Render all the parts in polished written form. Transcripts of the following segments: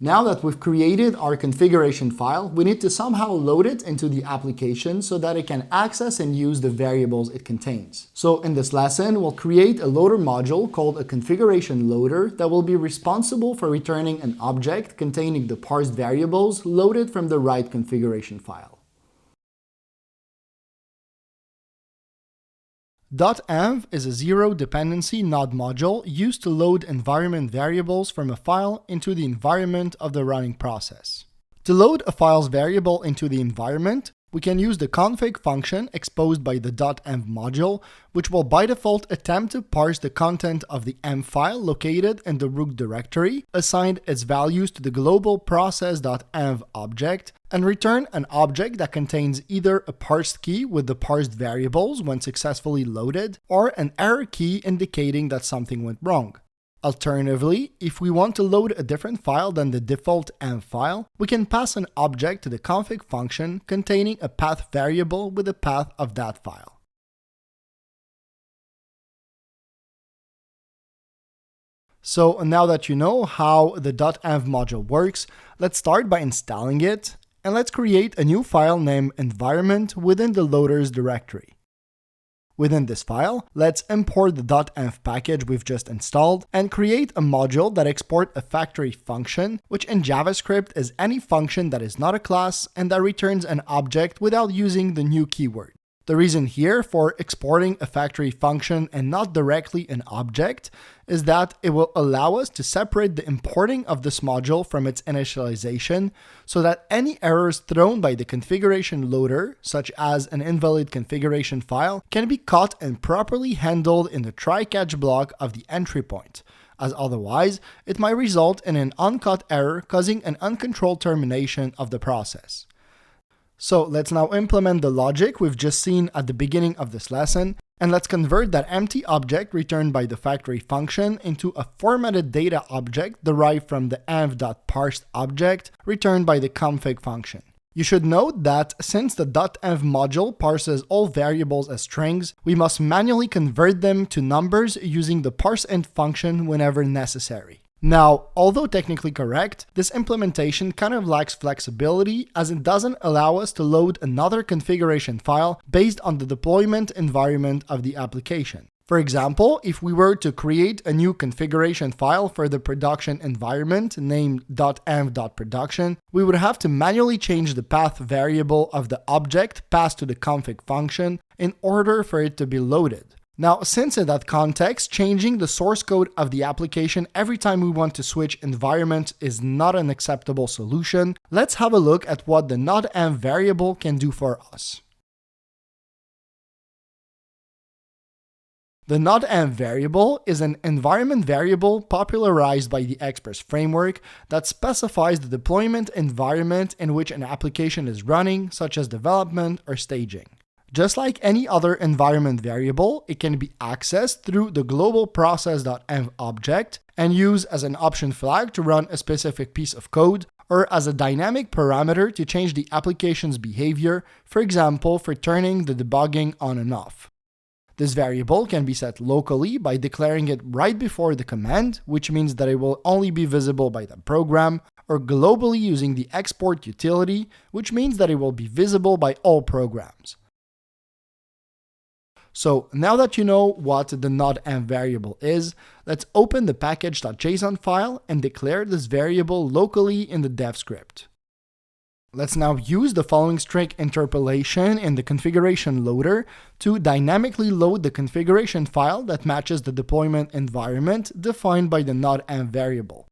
Now that we've created our configuration file, we need to somehow load it into the application so that it can access and use the variables it contains. So in this lesson, we'll create a loader module called a configuration loader that will be responsible for returning an object containing the parsed variables loaded from the right configuration file. .env is a zero-dependency node module used to load environment variables from a file into the environment of the running process. To load a file's variable into the environment, we can use the config function exposed by the .env module, which will by default attempt to parse the content of the env file located in the root directory, assign its values to the global process.env object, and return an object that contains either a parsed key with the parsed variables when successfully loaded, or an error key indicating that something went wrong. Alternatively, if we want to load a different file than the default env file, we can pass an object to the config function containing a path variable with the path of that file. So now that you know how the .env module works, let's start by installing it, and let's create a new file named environment within the loaders directory. Within this file, let's import the .env package we've just installed and create a module that exports a factory function, which in JavaScript is any function that is not a class and that returns an object without using the new keyword. The reason here for exporting a factory function and not directly an object is that it will allow us to separate the importing of this module from its initialization so that any errors thrown by the configuration loader, such as an invalid configuration file, can be caught and properly handled in the try-catch block of the entry point, as otherwise it might result in an uncaught error causing an uncontrolled termination of the process. So let's now implement the logic we've just seen at the beginning of this lesson, and let's convert that empty object returned by the factory function into a formatted data object derived from the env.parsed object returned by the config function. You should note that since the .env module parses all variables as strings, we must manually convert them to numbers using the parseInt function whenever necessary. Now, although technically correct, this implementation kind of lacks flexibility as it doesn't allow us to load another configuration file based on the deployment environment of the application. For example, if we were to create a new configuration file for the production environment named .env.production, we would have to manually change the path variable of the object passed to the config function in order for it to be loaded. Now, since in that context, changing the source code of the application every time we want to switch environment is not an acceptable solution, let's have a look at what the .env variable can do for us. The .env variable is an environment variable popularized by the Express framework that specifies the deployment environment in which an application is running, such as development or staging. Just like any other environment variable, it can be accessed through the global process.env object and used as an option flag to run a specific piece of code, or as a dynamic parameter to change the application's behavior, for example, for turning the debugging on and off. This variable can be set locally by declaring it right before the command, which means that it will only be visible by the program, or globally using the export utility, which means that it will be visible by all programs. So now that you know what the .env variable is, let's open the package.json file and declare this variable locally in the dev script. Let's now use the following string interpolation in the configuration loader to dynamically load the configuration file that matches the deployment environment defined by the .env variable.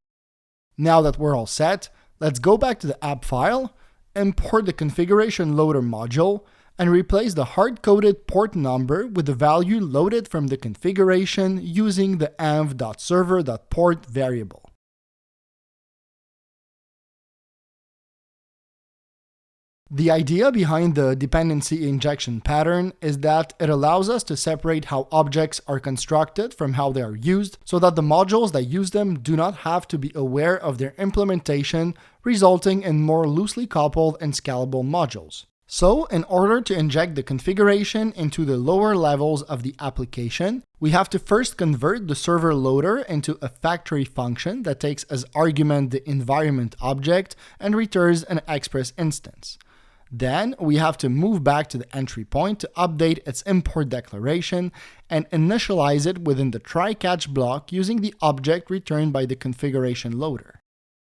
Now that we're all set, let's go back to the app file, import the configuration loader module, and replace the hard-coded port number with the value loaded from the configuration using the env.server.port variable. The idea behind the dependency injection pattern is that it allows us to separate how objects are constructed from how they are used, so that the modules that use them do not have to be aware of their implementation, resulting in more loosely coupled and scalable modules. So, in order to inject the configuration into the lower levels of the application, we have to first convert the server loader into a factory function that takes as argument the environment object and returns an Express instance. Then we have to move back to the entry point to update its import declaration and initialize it within the try-catch block using the object returned by the configuration loader.